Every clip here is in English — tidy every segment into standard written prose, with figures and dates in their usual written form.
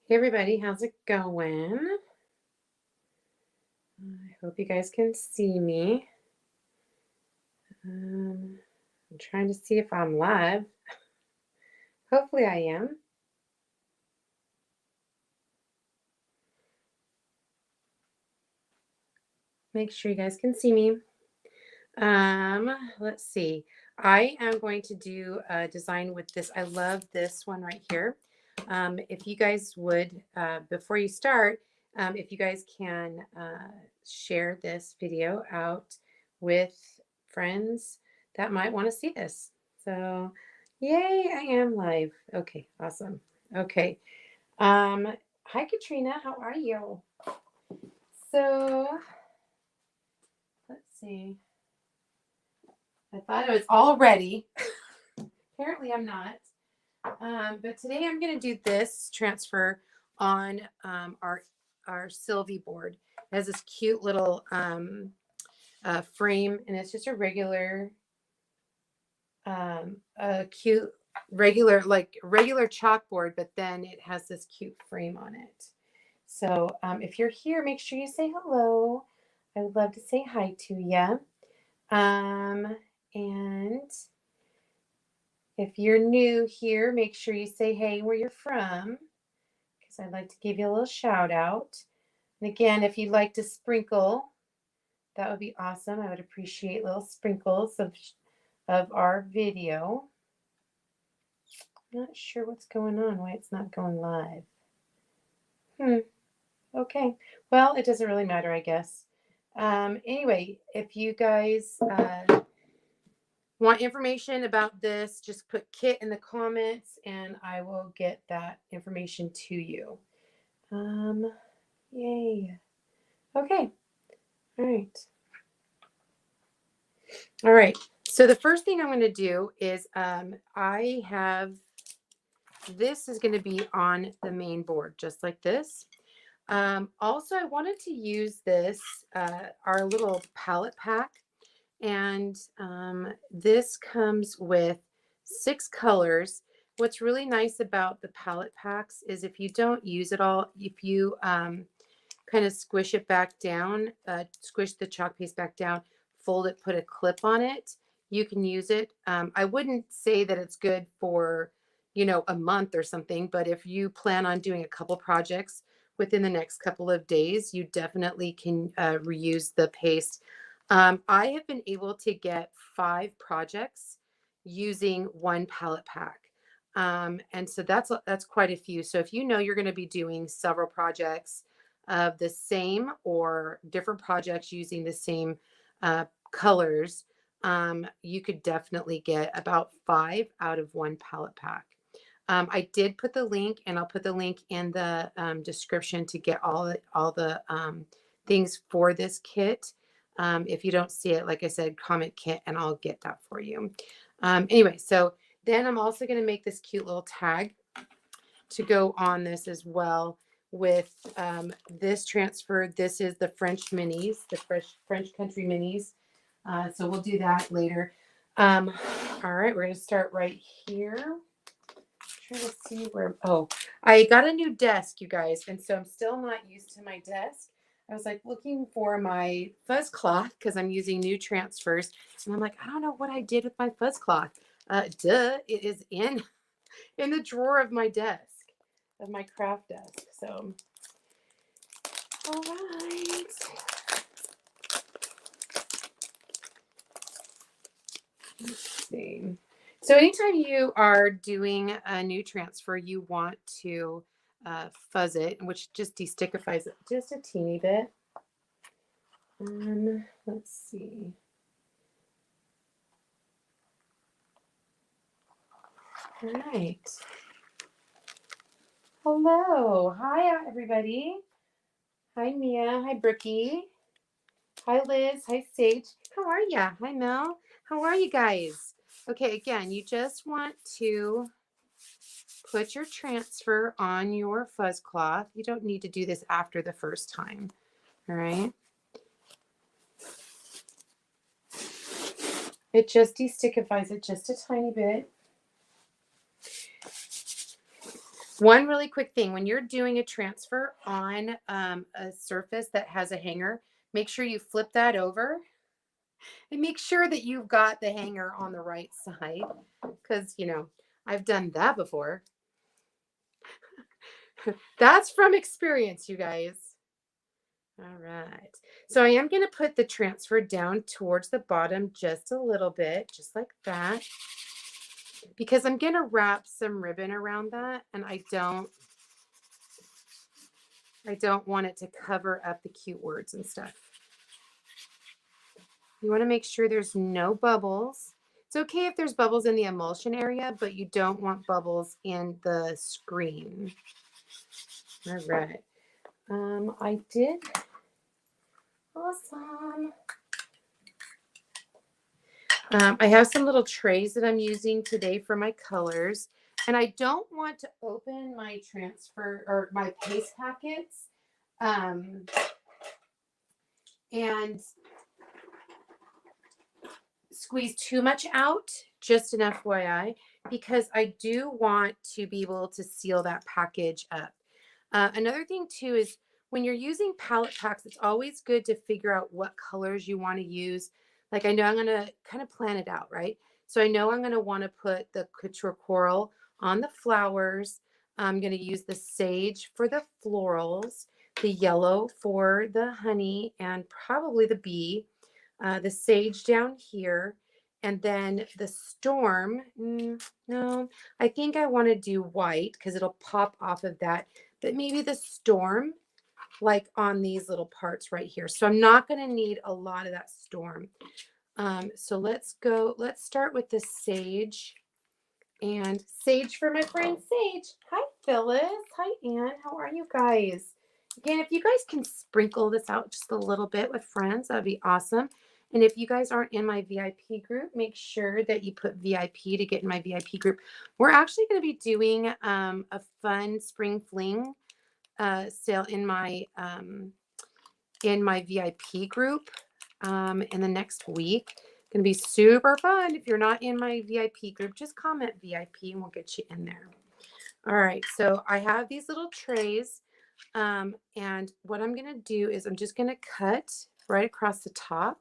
Hey everybody, how's it going? I hope you guys can see me. I'm trying to see if I'm live. Hopefully I am. Make sure you guys can see me. Let's see. I am going to do a design with this. I love this one right here. If you guys would, before you start, if you guys can share this video out with friends that might want to see this. So, yay, I am live. Okay, awesome. Okay. Hi Katrina, how are you? So, let's see. I thought I was all ready. Apparently I'm not. But today I'm going to do this transfer on our Sylvie board. It has this cute little frame, and it's just a regular, a cute regular chalkboard, but then it has this cute frame on it. So if you're here, make sure you say hello. I would love to say hi to you. And if you're new here, make sure you say, hey, where you're from, because I'd like to give you a little shout out. And again, if you'd like to sprinkle, that would be awesome. I would appreciate little sprinkles of our video. I'm not sure what's going on, why it's not going live. Okay. Well, it doesn't really matter, I guess. Anyway, if you guys want information about this, just put Kit in the comments and I will get that information to you. Yay. Okay. All right. All right. So the first thing I'm going to do is I have, this is going to be on the main board, just like this. Also, I wanted to use this, our little palette pack. And this comes with 6 colors. What's really nice about the palette packs is if you don't use it all, if you kind of squish it back down, squish the chalk paste back down, fold it, put a clip on it, you can use it. I wouldn't say that it's good for, a month or something, but if you plan on doing a couple projects within the next couple of days, you definitely can reuse the paste. I have been able to get 5 projects using one palette pack. And so that's quite a few. So if you know you're going to be doing several projects of the same or different projects using the same colors, you could definitely get about 5 out of one palette pack. I did put the link, and I'll put the link in the description to get all the things for this kit. If you don't see it, like I said, comment Kit and I'll get that for you. Anyway, so then I'm also going to make this cute little tag to go on this as well with this transfer. This is the French minis, the French country minis. So we'll do that later. All right, we're going to start right here. Trying to see where, I got a new desk, you guys, and so I'm still not used to my desk. I was like looking for my fuzz cloth because I'm using new transfers, and I'm like, I don't know what I did with my fuzz cloth. It is in the drawer of my desk, of my craft desk. So, all right. Let's see. So anytime you are doing a new transfer, you want to fuzz it, which just destickifies it just a teeny bit. Let's see. All right. Hello. Hi, everybody. Hi, Mia. Hi, Brookie. Hi, Liz. Hi, Sage. How are ya? Hi, Mel. How are you guys? Okay, again, you just want to put your transfer on your fuzz cloth. You don't need to do this after the first time. All right. It just destickifies it just a tiny bit. One really quick thing, when you're doing a transfer on a surface that has a hanger, make sure you flip that over and make sure that you've got the hanger on the right side, because, you know, I've done that before. That's from experience, you guys. All right. So I am going to put the transfer down towards the bottom just a little bit, just like that, because I'm going to wrap some ribbon around that, and I don't want it to cover up the cute words and stuff. You want to make sure there's no bubbles. It's okay if there's bubbles in the emulsion area, but you don't want bubbles in the screen. All right. I did. Awesome. I have some little trays that I'm using today for my colors, and I don't want to open my transfer or my paste packets and squeeze too much out, just an FYI, because I do want to be able to seal that package up. Another thing too is when you're using palette packs, it's always good to figure out what colors you want to use. Like I know I'm going to kind of plan it out, right? So I know I'm going to want to put the Couture Coral on the flowers. I'm going to use the sage for the florals, the yellow for the honey, and probably the bee, the sage down here, and then the storm. No, I think I want to do white because it'll pop off of that, but maybe the storm like on these little parts right here. So I'm not going to need a lot of that storm. So let's start with the sage, and sage for my friend Sage. Hi, Phyllis. Hi, Anne. How are you guys? Again, if you guys can sprinkle this out just a little bit with friends, that'd be awesome. And if you guys aren't in my VIP group, make sure that you put VIP to get in my VIP group. We're actually going to be doing a fun spring fling sale in my VIP group in the next week. Going to be super fun. If you're not in my VIP group, just comment VIP and we'll get you in there. All right, so I have these little trays, and what I'm going to do is I'm just going to cut right across the top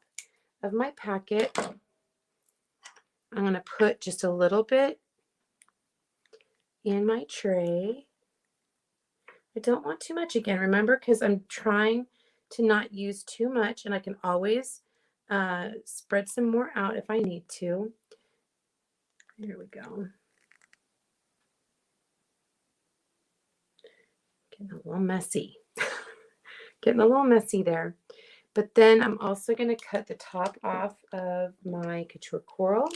of my packet. I'm going to put just a little bit in my tray. I don't want too much again, remember, because I'm trying to not use too much, and I can always spread some more out if I need to. Here we go. Getting a little messy. Getting a little messy there. But then I'm also going to cut the top off of my Couture Coral.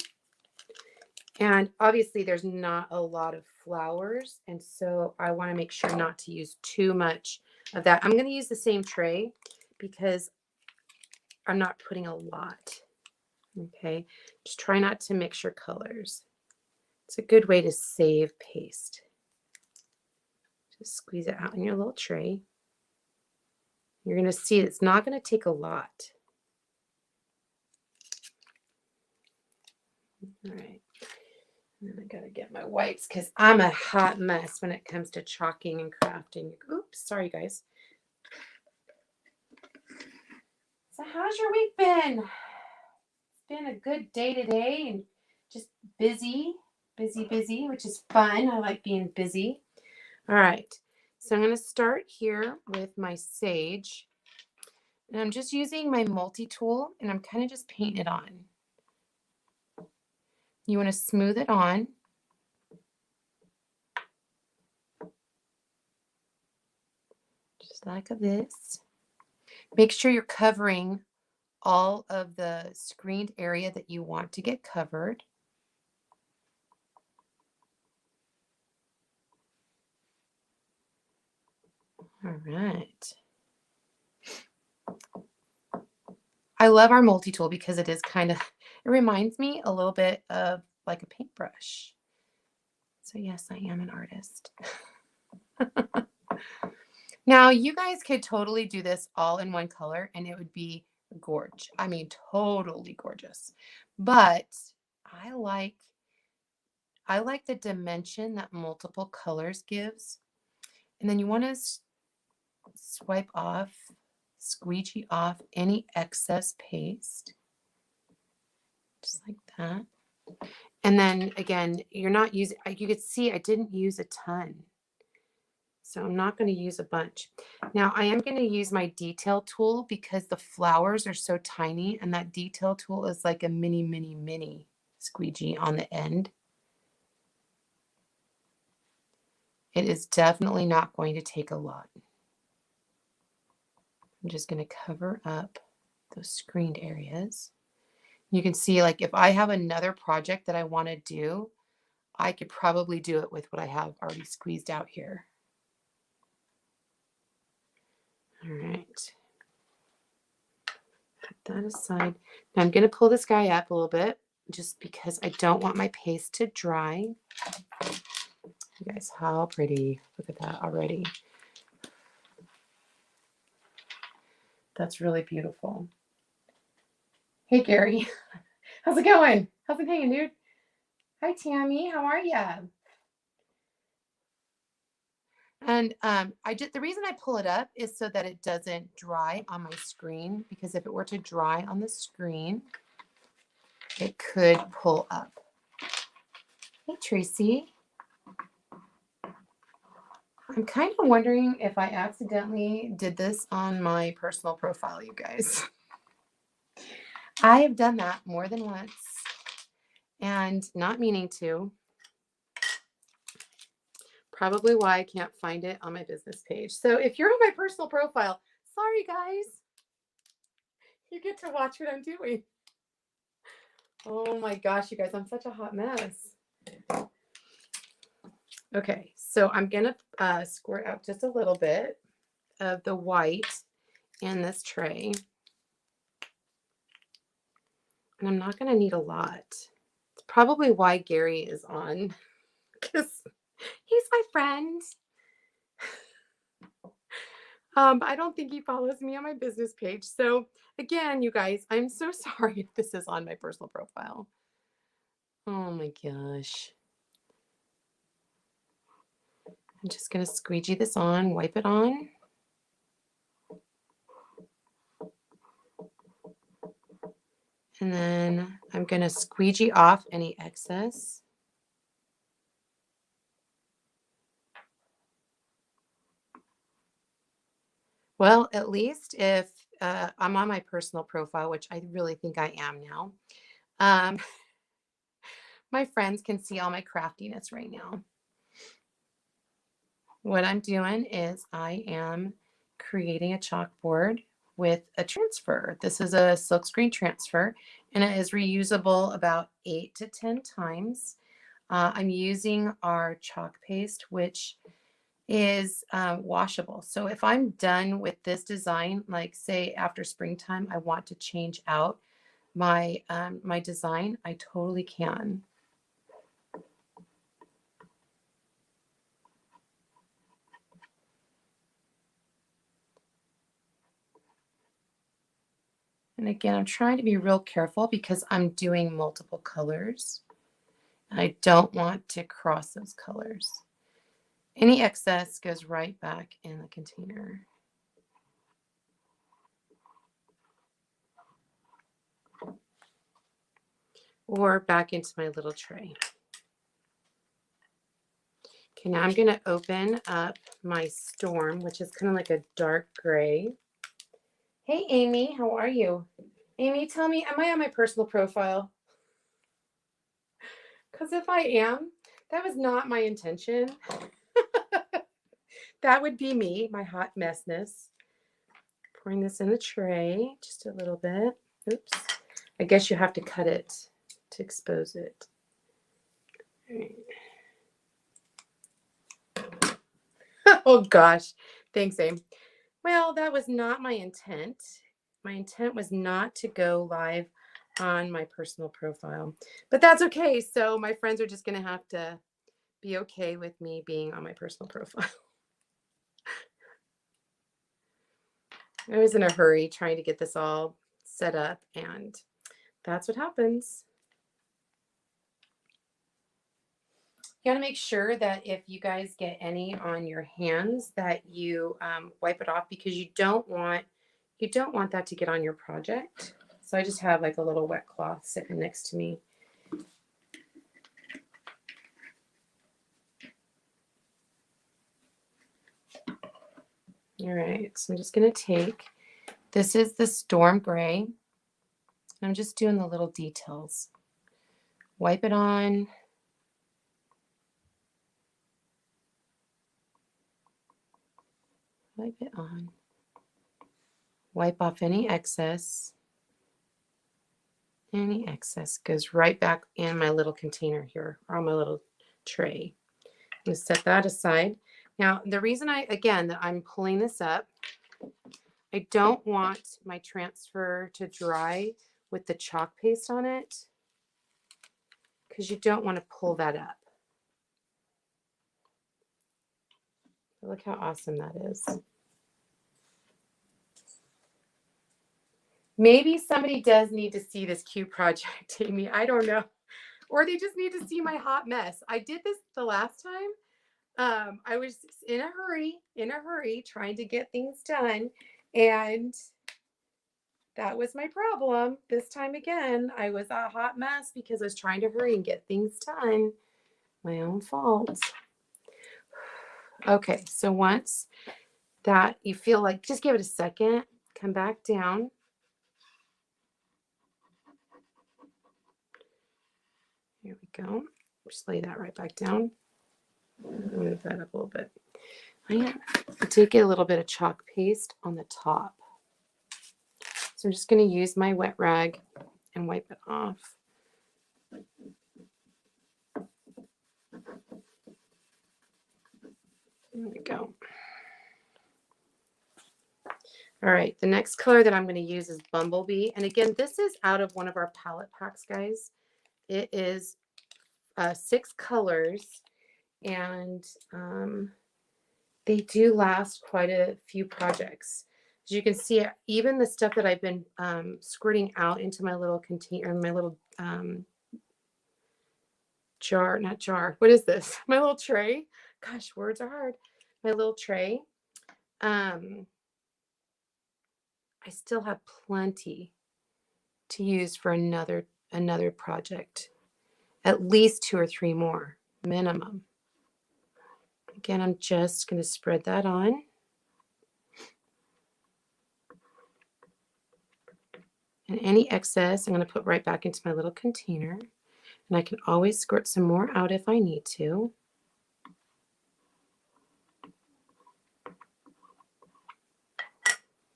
And obviously there's not a lot of flowers, and so I want to make sure not to use too much of that. I'm going to use the same tray because I'm not putting a lot. Okay, just try not to mix your colors. It's a good way to save paste. Just squeeze it out in your little tray. You're going to see it's not going to take a lot. All right. And then I got to get my wipes because I'm a hot mess when it comes to chalking and crafting. Oops, sorry guys. So how's your week been? It's been a good day today and just busy, which is fun. I like being busy. All right, so I'm going to start here with my sage. And I'm just using my multi-tool, and I'm kind of just painting it on. You want to smooth it on. Just like this. Make sure you're covering all of the screened area that you want to get covered. All right. I love our multi-tool because it is it reminds me a little bit of like a paintbrush. So yes, I am an artist. Now, you guys could totally do this all in one color and it would be gorgeous. I mean, totally gorgeous. But I like I like the dimension that multiple colors gives. And then you want to swipe off, squeegee off any excess paste, just like that. And then again, you're not using, you could see I didn't use a ton. So I'm not going to use a bunch. Now I am going to use my detail tool because the flowers are so tiny, and that detail tool is like a mini, mini, mini squeegee on the end. It is definitely not going to take a lot. I'm just going to cover up those screened areas. You can see, like, if I have another project that I want to do, I could probably do it with what I have already squeezed out here. All right. Put that aside. Now I'm going to pull this guy up a little bit just because I don't want my paste to dry. You guys, how pretty. Look at that already. That's really beautiful. Hey, Gary. How's it going? How's it hanging, dude? Hi, Tammy. How are you? And the reason I pull it up is so that it doesn't dry on my screen, because if it were to dry on the screen, it could pull up. Hey, Tracy. I'm kind of wondering if I accidentally did this on my personal profile, you guys. I have done that more than once and not meaning to. Probably why I can't find it on my business page. So if you're on my personal profile, sorry guys. You get to watch what I'm doing. Oh my gosh, you guys, I'm such a hot mess. Okay, so I'm going to squirt out just a little bit of the white in this tray. And I'm not going to need a lot. It's probably why Gary is on, because he's my friend. But I don't think he follows me on my business page. So again, you guys, I'm so sorry if this is on my personal profile. Oh my gosh. I'm just going to squeegee this on, wipe it on. And then I'm going to squeegee off any excess. Well, at least if I'm on my personal profile, which I really think I am now, my friends can see all my craftiness right now. What I'm doing is I am creating a chalkboard with a transfer. This is a silkscreen transfer, and it is reusable about 8 to 10 times. I'm using our chalk paste, which is washable. So if I'm done with this design, like say after springtime, I want to change out my my design, I totally can. And again, I'm trying to be real careful because I'm doing multiple colors. And I don't want to cross those colors. Any excess goes right back in the container. Or back into my little tray. Okay, now I'm going to open up my Storm, which is kind of like a dark gray. Hey, Amy, how are you? Amy, tell me, am I on my personal profile? Because if I am, that was not my intention. That would be me, my hot messness. Pouring this in the tray just a little bit. Oops. I guess you have to cut it to expose it. All right. Oh gosh. Thanks, Aim. Well, that was not my intent. My intent was not to go live on my personal profile, but that's okay. So my friends are just going to have to be okay with me being on my personal profile. I was in a hurry trying to get this all set up, and that's what happens. You got to make sure that if you guys get any on your hands that you wipe it off, because you don't want that to get on your project. So I just have like a little wet cloth sitting next to me. All right, so I'm just going to take, this is the Storm Gray. I'm just doing the little details. Wipe it on. Wipe it on. Wipe off any excess. Any excess goes right back in my little container here, or on my little tray. I'm going to set that aside. Now, the reason that I'm pulling this up, I don't want my transfer to dry with the chalk paste on it, because you don't want to pull that up. Look how awesome that is. Maybe somebody does need to see this cute project, Amy. I don't know. Or they just need to see my hot mess. I did this the last time. I was in a hurry, trying to get things done. And that was my problem. This time again, I was a hot mess because I was trying to hurry and get things done. My own fault. Okay, so once that you feel like, just give it a second, come back down. Here we go. Just lay that right back down. Move that up a little bit. I did get a little bit of chalk paste on the top. So I'm just going to use my wet rag and wipe it off. There we go. All right, the next color that I'm going to use is Bumblebee. And again, this is out of one of our palette packs, guys. It is 6 colors, and they do last quite a few projects. As you can see, even the stuff that I've been squirting out into my little container, my little jar, not jar, what is this? My little tray. Gosh, words are hard. My little tray. I still have plenty to use for another project. At least 2 or 3 more minimum. Again, I'm just going to spread that on. And any excess, I'm going to put right back into my little container. And I can always squirt some more out if I need to.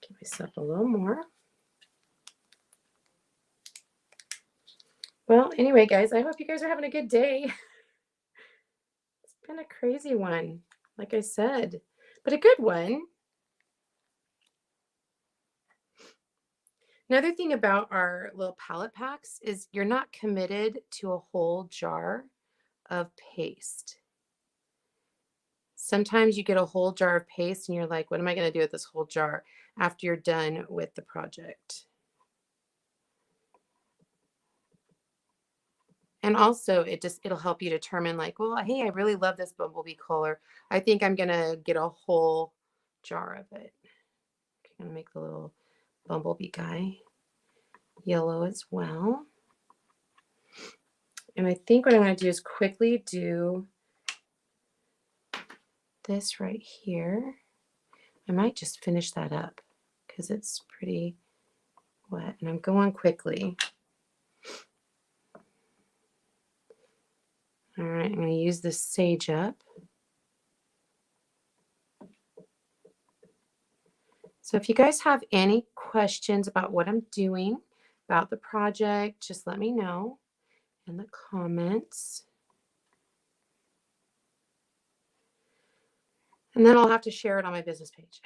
Give myself a little more. Well, anyway, guys, I hope you guys are having a good day. It's been a crazy one, like I said, but a good one. Another thing about our little palette packs is you're not committed to a whole jar of paste. Sometimes you get a whole jar of paste and you're like, what am I going to do with this whole jar after you're done with the project? And also it'll help you determine like, well, hey, I really love this Bumblebee color. I think I'm going to get a whole jar of it. I'm going to make the little Bumblebee guy yellow as well. And I think what I'm going to do is quickly do this right here. I might just finish that up because it's pretty wet and I'm going quickly. All right, I'm going to use this Sage Up. So if you guys have any questions about what I'm doing, about the project, just let me know in the comments. And then I'll have to share it on my business page.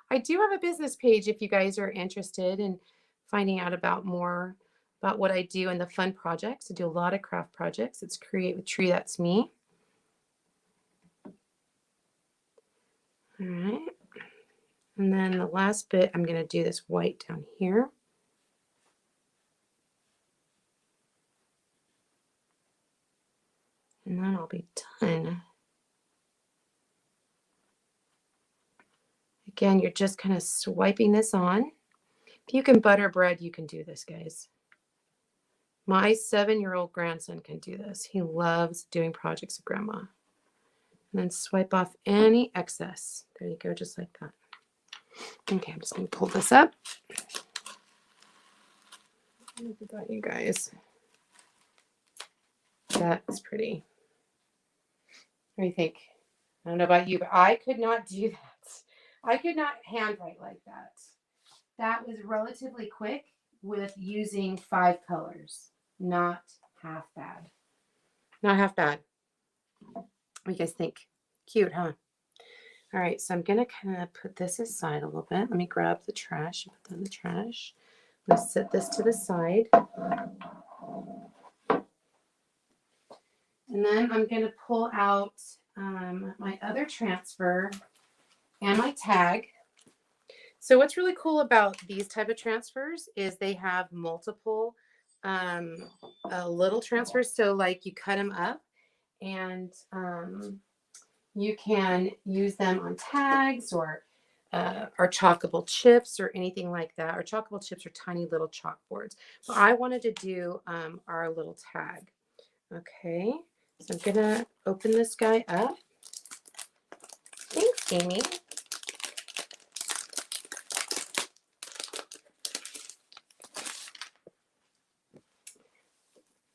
I do have a business page if you guys are interested in finding out about more about what I do and the fun projects. I do a lot of craft projects. It's Create with Tree, that's me. All right. And then the last bit, I'm going to do this white down here. And then I'll be done. Again, you're just kind of swiping this on. If you can butter bread, you can do this, guys. My 7-year-old grandson can do this. He loves doing projects with grandma. And then swipe off any excess. There you go, just like that. Okay, I'm just going to pull this up. Look at that, you guys. That's pretty. What do you think? I don't know about you, but I could not do that. I could not handwrite like that. That was relatively quick with using 5 colors. Not half bad. Not half bad. What do you guys think? Cute, huh? All right, so I'm going to kind of put this aside a little bit. Let me grab the trash and put that in the trash. I'm going to set this to the side. And then I'm going to pull out my other transfer and my tag. So what's really cool about these type of transfers is they have multiple little transfers. So like you cut them up and you can use them on tags or chalkable chips or anything like that. Our chalkable chips are tiny little chalkboards. But I wanted to do our little tag. Okay, so I'm gonna open this guy up. Thanks, Amy.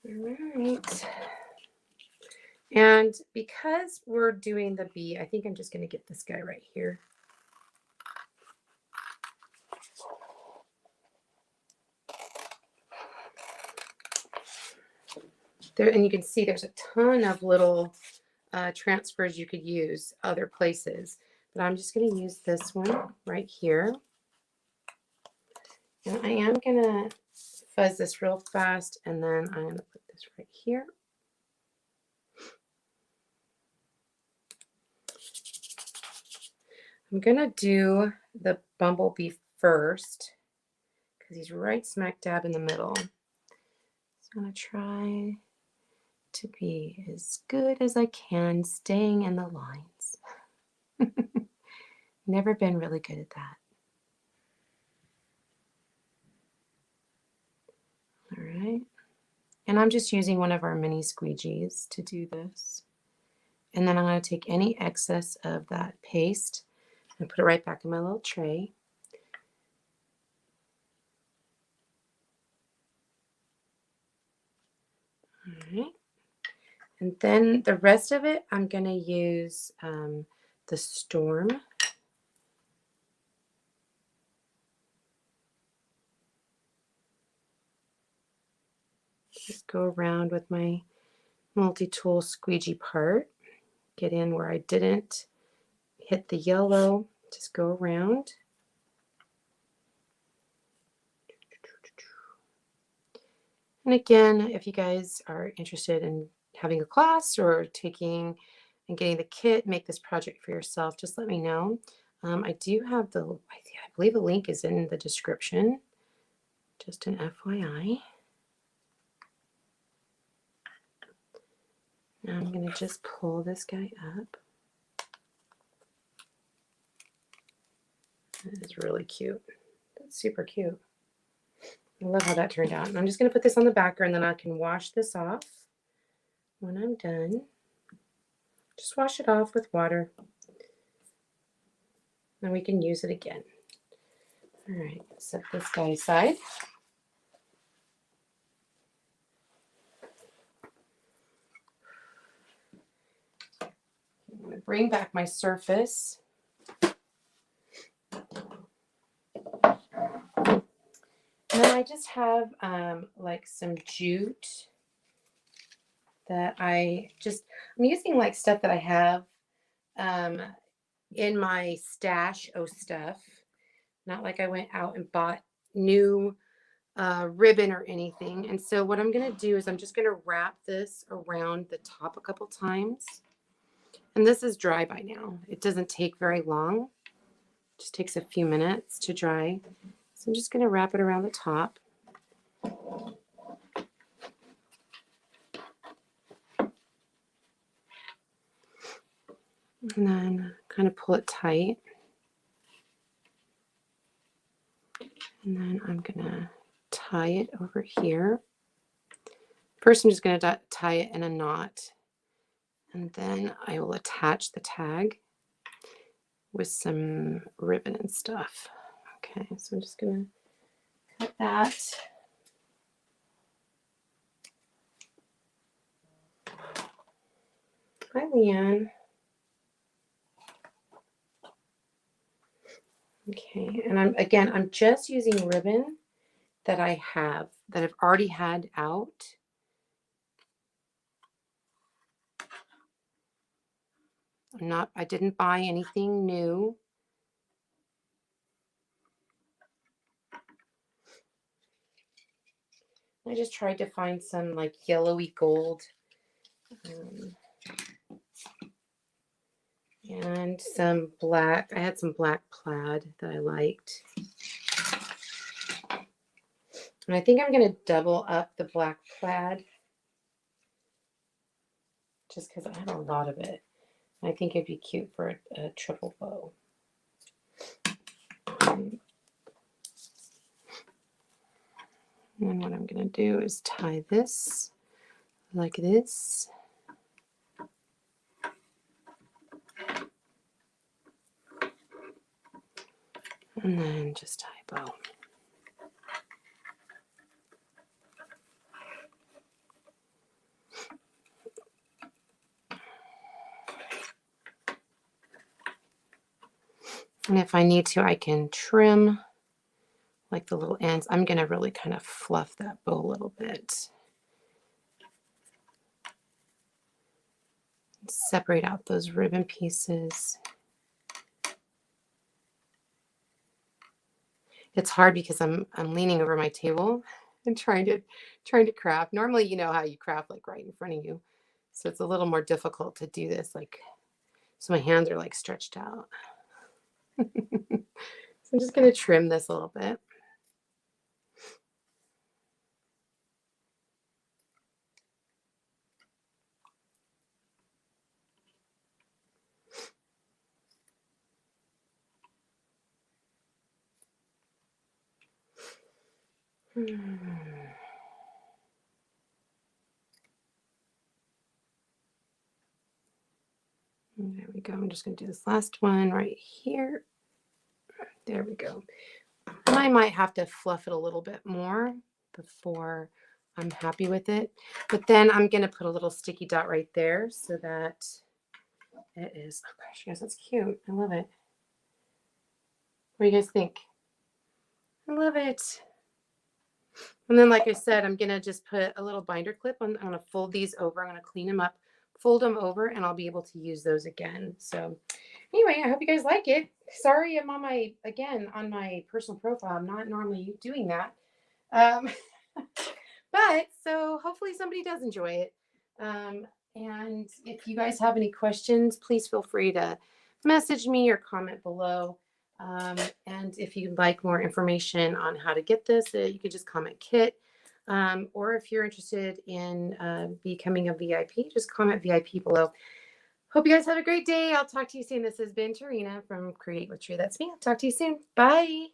All right. And because we're doing the bee, I think I'm just going to get this guy right here. There, and you can see there's a ton of little transfers you could use other places. But I'm just going to use this one right here. And I am going to fuzz this real fast, and then I'm going to put this right here. I'm going to do the bumblebee first because he's right smack dab in the middle. So I'm going to try to be as good as I can, staying in the lines. Never been really good at that. All right. And I'm just using one of our mini squeegees to do this. And then I'm going to take any excess of that paste and put it right back in my little tray. All right. And then the rest of it, I'm going to use the storm. Just go around with my multi-tool squeegee part. Get in where I didn't hit the yellow. Just go around. And again, if you guys are interested in having a class or taking and getting the kit, make this project for yourself, just let me know. I do have I believe the link is in the description. Just an FYI. Now I'm going to just pull this guy up. That is really cute. That's super cute. I love how that turned out. And I'm just going to put this on the backer, and then I can wash this off when I'm done. Just wash it off with water. And we can use it again. All right, set this guy aside. I'm going to bring back my surface. And then I just have like some jute that I'm using like stuff that I have in my stash of stuff. Not like I went out and bought new ribbon or anything. And so what I'm going to do is I'm just going to wrap this around the top a couple times. And this is dry by now. It doesn't take very long. It just takes a few minutes to dry. So I'm just going to wrap it around the top. And then kind of pull it tight. And then I'm gonna tie it over here. First, I'm just gonna tie it in a knot. And then I will attach the tag with some ribbon and stuff. Okay, so I'm just gonna cut that. Hi, Leanne. Okay, and I'm just using ribbon that I have, that I've already had out. I didn't buy anything new. I just tried to find some like yellowy gold. And some black. I had some black plaid that I liked. And I think I'm going to double up the black plaid just because I have a lot of it. I think it'd be cute for a triple bow. And then what I'm going to do is tie this like this. And then just tie a bow. And if I need to, I can trim like the little ends. I'm going to really kind of fluff that bow a little bit. Separate out those ribbon pieces. It's hard because I'm leaning over my table and trying to craft. Normally, you know how you craft like right in front of you. So it's a little more difficult to do this like, so my hands are like stretched out. So I'm just going to trim this a little bit. There we go. I'm just going to do this last one right here. There we go. And I might have to fluff it a little bit more before I'm happy with it. But then I'm going to put a little sticky dot right there so that it is, oh gosh, guys, that's cute. I love it. What do you guys think? I love it. And then, like I said, I'm going to just put a little binder clip on. I'm going to fold these over. I'm going to clean them up, fold them over, and I'll be able to use those again. So anyway, I hope you guys like it. Sorry, I'm on my personal profile. I'm not normally doing that. But so hopefully somebody does enjoy it. And if you guys have any questions, please feel free to message me or comment below. And if you'd like more information on how to get this, you can just comment Kit. Or if you're interested in becoming a VIP, just comment VIP below. Hope you guys have a great day. I'll talk to you soon. This has been Tarina from Create with Tree. That's me. I'll talk to you soon. Bye.